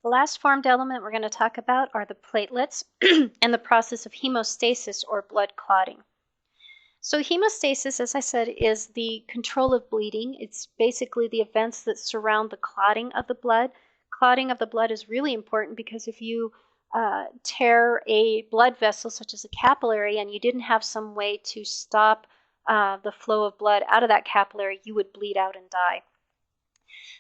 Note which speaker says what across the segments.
Speaker 1: The last formed element we're going to talk about are the platelets and the process of hemostasis or blood clotting. So hemostasis, as I said, is the control of bleeding. It's basically the events that surround the clotting of the blood. Clotting of the blood is really important because if you tear a blood vessel, such as a capillary, and you didn't have some way to stop the flow of blood out of that capillary, you would bleed out and die.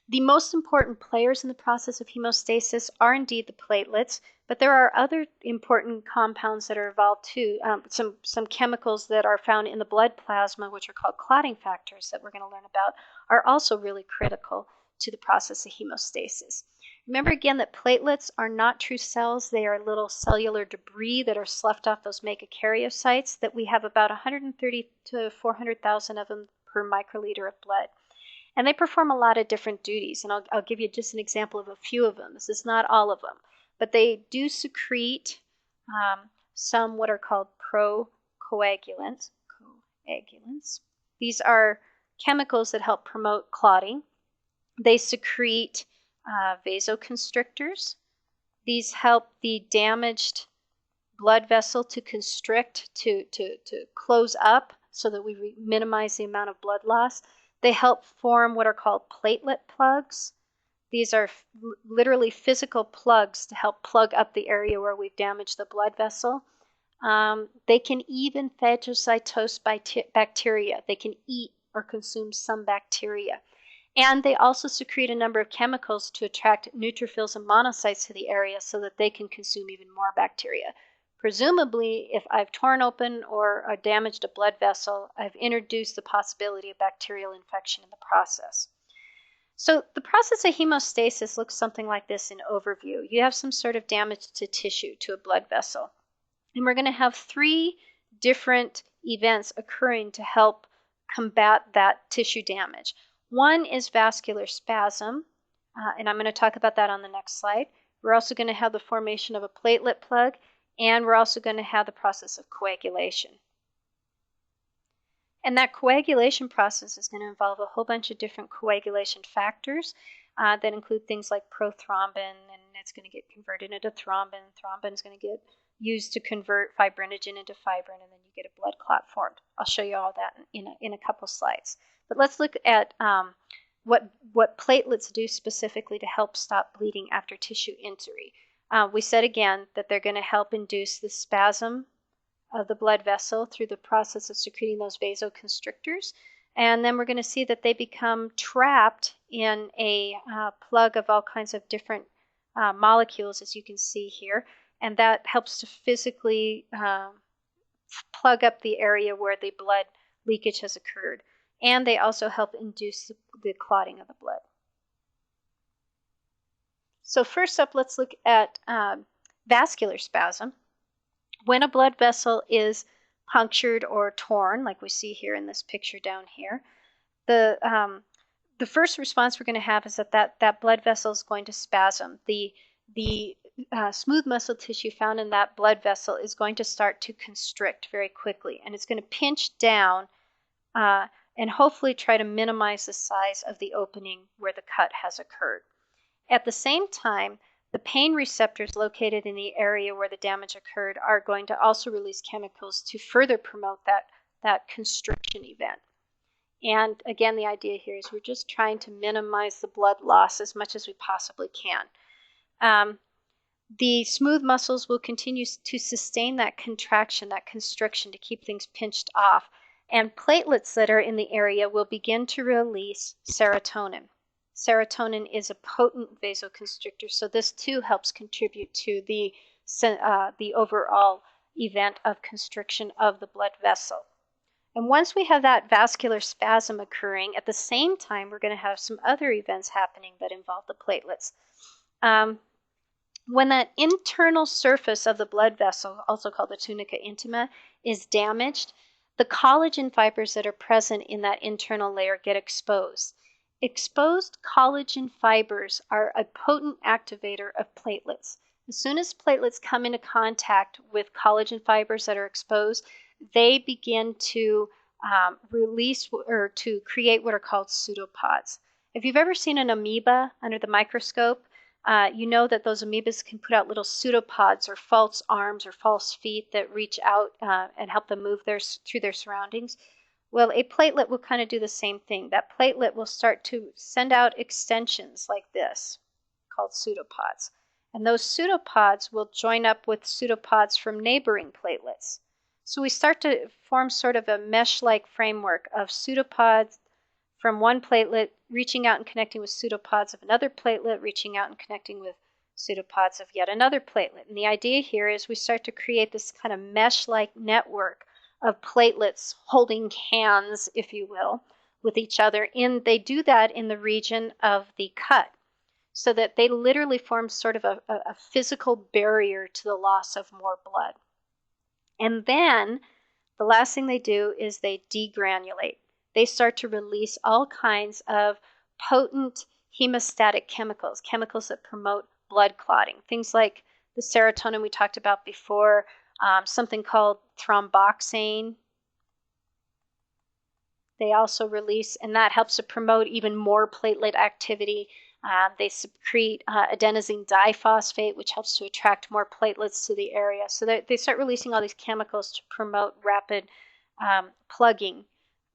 Speaker 1: The most important players in the process of hemostasis are indeed the platelets, but there are other important compounds that are involved too. Some chemicals that are found in the blood plasma, which are called clotting factors that we're going to learn about, are also really critical to the process of hemostasis. Remember again that platelets are not true cells. They are little cellular debris that are sloughed off those megakaryocytes that we have about 130 to 400,000 of them per microliter of blood. And they perform a lot of different duties, and I'll give you just an example of a few of them. This is not all of them, but they do secrete some what are called procoagulants. These are chemicals that help promote clotting. They secrete vasoconstrictors. These help the damaged blood vessel to constrict, to close up so that we minimize the amount of blood loss. They help form what are called platelet plugs. These are literally physical plugs to help plug up the area where we've damaged the blood vessel. They can even phagocytose bacteria. They can eat or consume some bacteria. And they also secrete a number of chemicals to attract neutrophils and monocytes to the area so that they can consume even more bacteria. Presumably, if I've torn open or damaged a blood vessel, I've introduced the possibility of bacterial infection in the process. So the process of hemostasis looks something like this in overview. You have some sort of damage to tissue, to a blood vessel. And we're going to have three different events occurring to help combat that tissue damage. One is vascular spasm, and I'm going to talk about that on the next slide. We're also going to have the formation of a platelet plug, and we're also going to have the process of coagulation. And that coagulation process is going to involve a whole bunch of different coagulation factors that include things like prothrombin, and it's going to get converted into thrombin. Thrombin is going to get used to convert fibrinogen into fibrin, and then you get a blood clot formed. I'll show you all that in a couple slides. But let's look at what platelets do specifically to help stop bleeding after tissue injury. We said again that they're going to help induce the spasm of the blood vessel through the process of secreting those vasoconstrictors. And then we're going to see that they become trapped in a plug of all kinds of different molecules, as you can see here. And that helps to physically plug up the area where the blood leakage has occurred. And they also help induce the clotting of the blood. So first up, let's look at vascular spasm. When a blood vessel is punctured or torn, like we see here in this picture down here, the first response we're going to have is that blood vessel is going to spasm. The smooth muscle tissue found in that blood vessel is going to start to constrict very quickly, and it's going to pinch down and hopefully try to minimize the size of the opening where the cut has occurred. At the same time, the pain receptors located in the area where the damage occurred are going to also release chemicals to further promote that constriction event. And again, the idea here is we're just trying to minimize the blood loss as much as we possibly can. The smooth muscles will continue to sustain that contraction, that constriction, to keep things pinched off. And platelets that are in the area will begin to release serotonin. Serotonin is a potent vasoconstrictor, so this too helps contribute to the overall event of constriction of the blood vessel. And once we have that vascular spasm occurring, at the same time, we're going to have some other events happening that involve the platelets. When that internal surface of the blood vessel, also called the tunica intima, is damaged, the collagen fibers that are present in that internal layer get exposed. Exposed collagen fibers are a potent activator of platelets. As soon as platelets come into contact with collagen fibers that are exposed, they begin to release or to create what are called pseudopods. If you've ever seen an amoeba under the microscope, you know that those amoebas can put out little pseudopods or false arms or false feet that reach out and help them move through their surroundings. Well, a platelet will kind of do the same thing. That platelet will start to send out extensions like this, called pseudopods. And those pseudopods will join up with pseudopods from neighboring platelets. So we start to form sort of a mesh-like framework of pseudopods from one platelet reaching out and connecting with pseudopods of another platelet, reaching out and connecting with pseudopods of yet another platelet. And the idea here is we start to create this kind of mesh-like network of platelets holding hands, if you will, with each other. They do that in the region of the cut, so that they literally form sort of a physical barrier to the loss of more blood. And then the last thing they do is they degranulate. They start to release all kinds of potent hemostatic chemicals, chemicals that promote blood clotting. Things like the serotonin we talked about before, something called thromboxane. They also release, and that helps to promote even more platelet activity. They secrete adenosine diphosphate, which helps to attract more platelets to the area. So they start releasing all these chemicals to promote rapid plugging,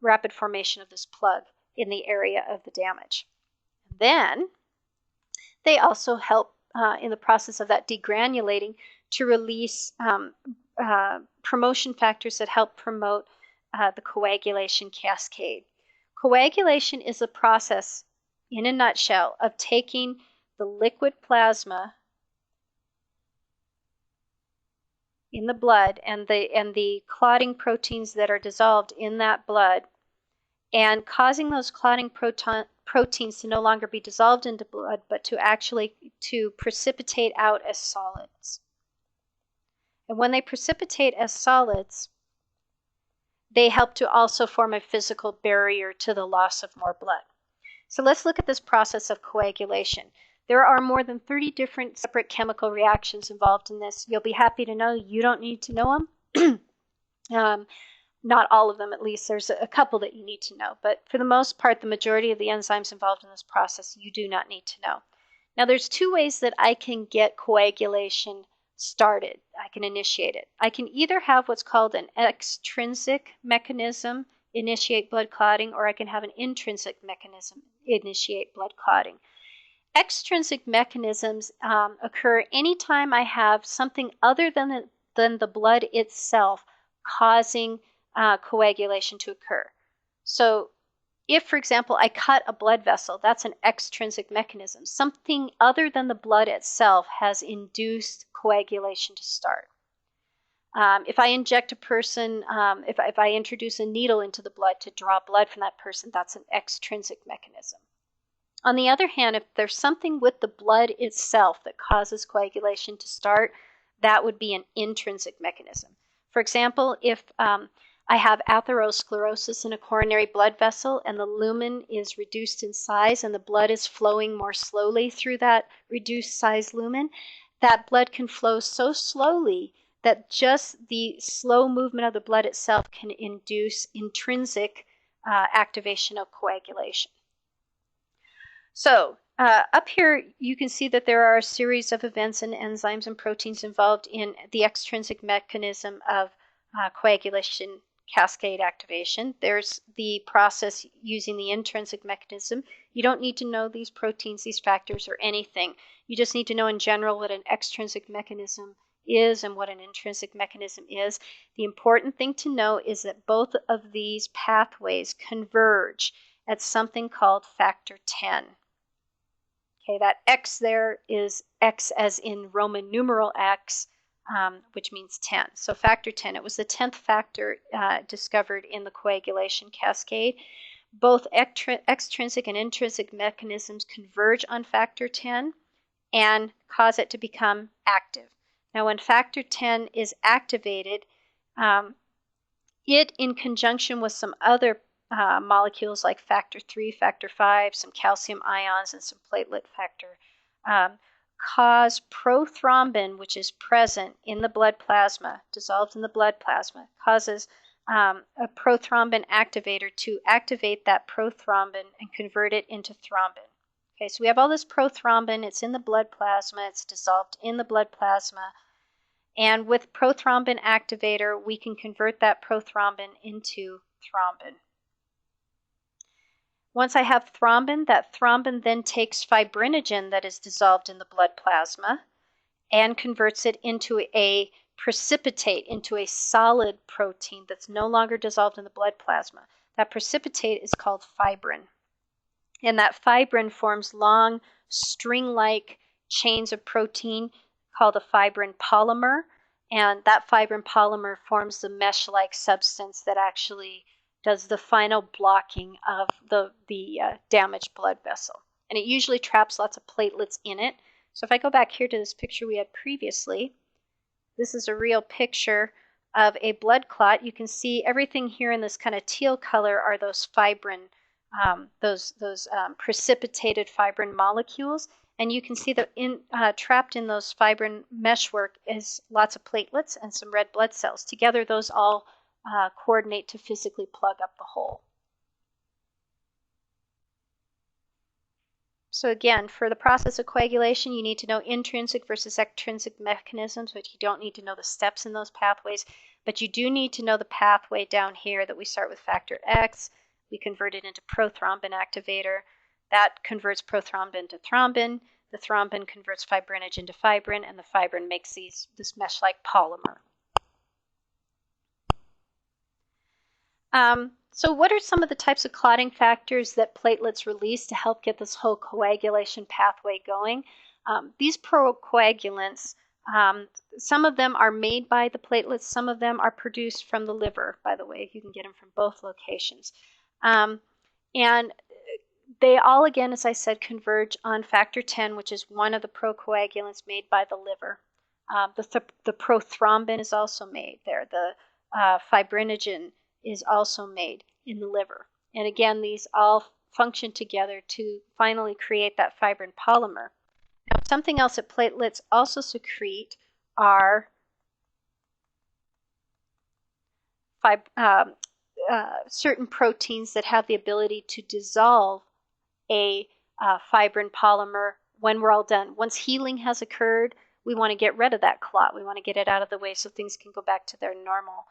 Speaker 1: rapid formation of this plug in the area of the damage. Then they also help in the process of that degranulating to release promotion factors that help promote the coagulation cascade. Coagulation is a process, in a nutshell, of taking the liquid plasma in the blood and the clotting proteins that are dissolved in that blood and causing those clotting proteins to no longer be dissolved into blood, but to precipitate out as solids. And when they precipitate as solids, they help to also form a physical barrier to the loss of more blood. So let's look at this process of coagulation. There are more than 30 different separate chemical reactions involved in this. You'll be happy to know you don't need to know them. Not all of them, at least. There's a couple that you need to know. But for the most part, the majority of the enzymes involved in this process, you do not need to know. Now, there's two ways that I can get coagulation started. I can initiate it. I can either have what's called an extrinsic mechanism initiate blood clotting, or I can have an intrinsic mechanism initiate blood clotting. Extrinsic mechanisms occur anytime I have something other than the blood itself causing coagulation to occur. So if, for example, I cut a blood vessel, that's an extrinsic mechanism. Something other than the blood itself has induced coagulation to start. If I inject a person, if I introduce a needle into the blood to draw blood from that person, that's an extrinsic mechanism. On the other hand, if there's something with the blood itself that causes coagulation to start, that would be an intrinsic mechanism. For example, if I have atherosclerosis in a coronary blood vessel and the lumen is reduced in size and the blood is flowing more slowly through that reduced size lumen, that blood can flow so slowly that just the slow movement of the blood itself can induce intrinsic activation of coagulation. So up here, you can see that there are a series of events and enzymes and proteins involved in the extrinsic mechanism of coagulation cascade activation. There's the process using the intrinsic mechanism. You don't need to know these proteins, these factors, or anything. You just need to know in general what an extrinsic mechanism is and what an intrinsic mechanism is. The important thing to know is that both of these pathways converge at something called factor 10. Okay, that X there is X as in Roman numeral X, which means 10. So factor 10, it was the 10th factor discovered in the coagulation cascade. Both extrinsic and intrinsic mechanisms converge on factor 10 and cause it to become active. Now, when factor 10 is activated, it, in conjunction with some other molecules like factor 3, factor 5, some calcium ions, and some platelet factor, cause prothrombin, which is present in the blood plasma, dissolved in the blood plasma, causes a prothrombin activator to activate that prothrombin and convert it into thrombin. Okay, so we have all this prothrombin. It's in the blood plasma. It's dissolved in the blood plasma. And with prothrombin activator, we can convert that prothrombin into thrombin. Once I have thrombin, that thrombin then takes fibrinogen that is dissolved in the blood plasma and converts it into a precipitate, into a solid protein that's no longer dissolved in the blood plasma. That precipitate is called fibrin. And that fibrin forms long string-like chains of protein called a fibrin polymer. And that fibrin polymer forms the mesh-like substance that actually does the final blocking of the damaged blood vessel. And it usually traps lots of platelets in it. So if I go back here to this picture we had previously, this is a real picture of a blood clot. You can see everything here in this kind of teal color are those fibrin, precipitated fibrin molecules. And you can see that trapped in those fibrin meshwork is lots of platelets and some red blood cells. Together, those all coordinate to physically plug up the hole. So again, for the process of coagulation, you need to know intrinsic versus extrinsic mechanisms, but you don't need to know the steps in those pathways. But you do need to know the pathway down here that we start with factor X. We convert it into prothrombin activator. That converts prothrombin to thrombin. The thrombin converts fibrinogen to fibrin, and the fibrin makes this mesh-like polymer. So what are some of the types of clotting factors that platelets release to help get this whole coagulation pathway going? These procoagulants, some of them are made by the platelets, some of them are produced from the liver, by the way. You can get them from both locations. And they all, again, as I said, converge on factor 10, which is one of the procoagulants made by the liver. The prothrombin is also made there. The fibrinogen is also made in the liver. And again, these all function together to finally create that fibrin polymer. Now, something else that platelets also secrete are certain proteins that have the ability to dissolve a fibrin polymer when we're all done. Once healing has occurred, we want to get rid of that clot. We want to get it out of the way so things can go back to their normal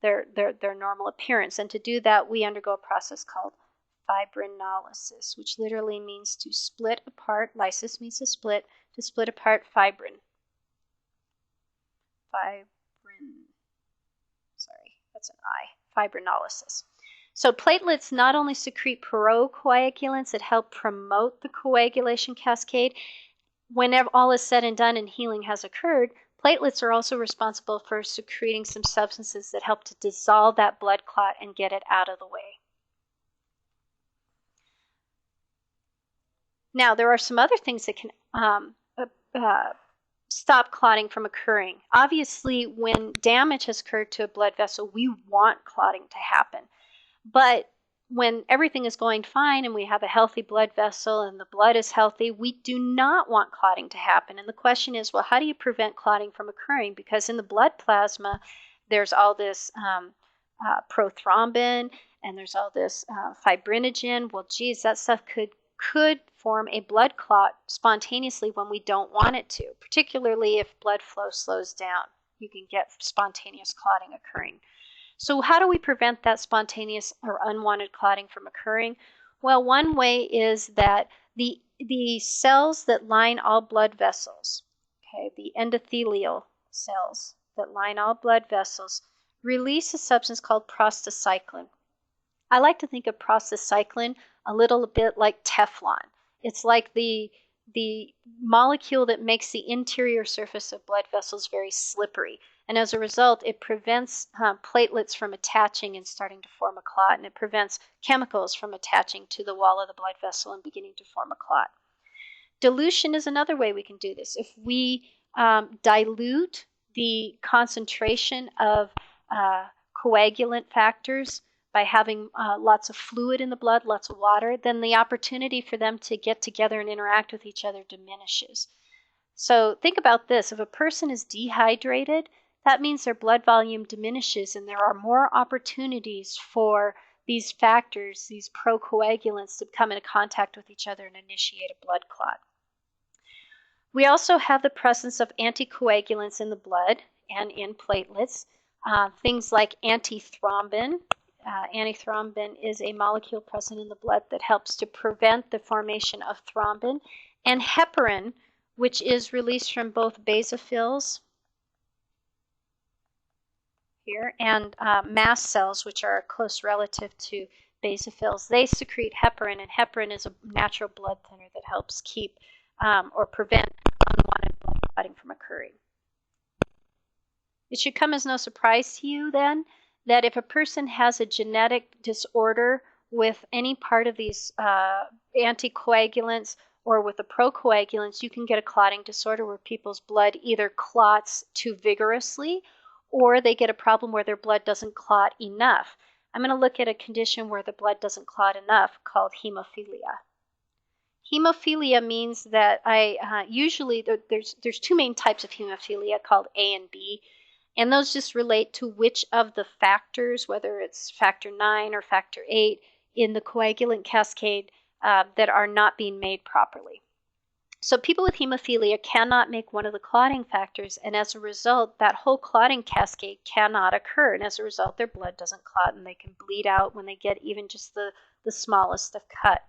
Speaker 1: their normal appearance. And to do that, we undergo a process called fibrinolysis, which literally means to split apart. Lysis means to split apart fibrin. That's an I. Fibrinolysis. So platelets not only secrete procoagulants that help promote the coagulation cascade, whenever all is said and done and healing has occurred, platelets are also responsible for secreting some substances that help to dissolve that blood clot and get it out of the way. Now, there are some other things that can stop clotting from occurring. Obviously, when damage has occurred to a blood vessel, we want clotting to happen. But when everything is going fine and we have a healthy blood vessel and the blood is healthy, we do not want clotting to happen. And the question is, well, how do you prevent clotting from occurring? Because in the blood plasma, there's all this prothrombin and there's all this fibrinogen. Well, geez, that stuff could form a blood clot spontaneously when we don't want it to, particularly if blood flow slows down. You can get spontaneous clotting occurring. So how do we prevent that spontaneous or unwanted clotting from occurring? Well, one way is that the cells that line all blood vessels, okay, the endothelial cells that line all blood vessels, release a substance called prostacyclin. I like to think of prostacyclin a little bit like Teflon. It's like the molecule that makes the interior surface of blood vessels very slippery. And as a result, it prevents platelets from attaching and starting to form a clot, and it prevents chemicals from attaching to the wall of the blood vessel and beginning to form a clot. Dilution is another way we can do this. If we dilute the concentration of coagulant factors by having lots of fluid in the blood, lots of water, then the opportunity for them to get together and interact with each other diminishes. So think about this. If a person is dehydrated, that means their blood volume diminishes and there are more opportunities for these factors, these procoagulants, to come into contact with each other and initiate a blood clot. We also have the presence of anticoagulants in the blood and in platelets. Things like antithrombin. Antithrombin is a molecule present in the blood that helps to prevent the formation of thrombin. And heparin, which is released from both basophils here and mast cells, which are a close relative to basophils. They secrete heparin, and heparin is a natural blood thinner that helps keep or prevent unwanted blood clotting from occurring. It should come as no surprise to you then that if a person has a genetic disorder with any part of these anticoagulants or with the procoagulants, you can get a clotting disorder where people's blood either clots too vigorously or they get a problem where their blood doesn't clot enough. I'm going to look at a condition where the blood doesn't clot enough called hemophilia. Hemophilia means that usually there's two main types of hemophilia called A and B, and those just relate to which of the factors, whether it's factor 9 or factor 8 in the coagulant cascade, that are not being made properly. So people with hemophilia cannot make one of the clotting factors, and as a result, that whole clotting cascade cannot occur, and as a result, their blood doesn't clot, and they can bleed out when they get even just the smallest of cut.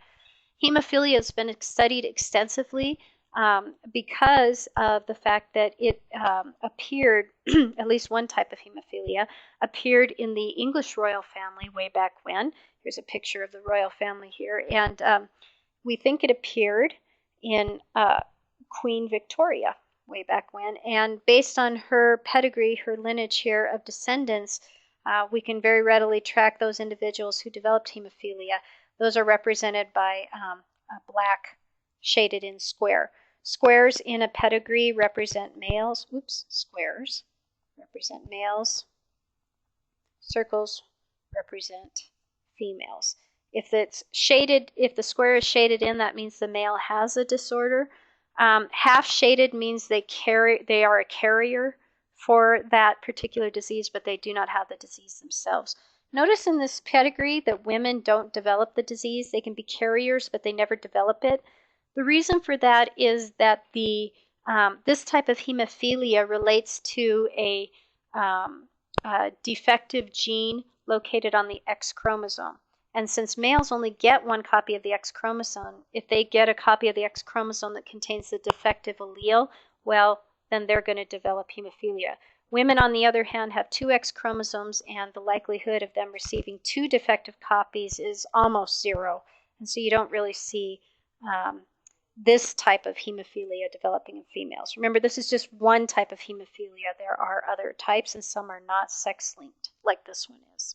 Speaker 1: Hemophilia has been studied extensively because of the fact that it appeared, at least one type of hemophilia, appeared in the English royal family way back when. Here's a picture of the royal family here, and we think it appeared in Queen Victoria way back when, and based on her pedigree, her lineage here of descendants, we can very readily track those individuals who developed hemophilia. Those are represented by a black shaded in square. Squares in a pedigree represent males. Squares represent males. Circles represent females. If it's shaded, if the square is shaded in, that means the male has a disorder. Half shaded means they are a carrier for that particular disease, but they do not have the disease themselves. Notice in this pedigree that women don't develop the disease. They can be carriers, but they never develop it. The reason for that is that this type of hemophilia relates to a defective gene located on the X chromosome. And since males only get one copy of the X chromosome, if they get a copy of the X chromosome that contains the defective allele, well, then they're going to develop hemophilia. Women, on the other hand, have two X chromosomes, and the likelihood of them receiving two defective copies is almost zero. And so you don't really see this type of hemophilia developing in females. Remember, this is just one type of hemophilia. There are other types, and some are not sex-linked, like this one is.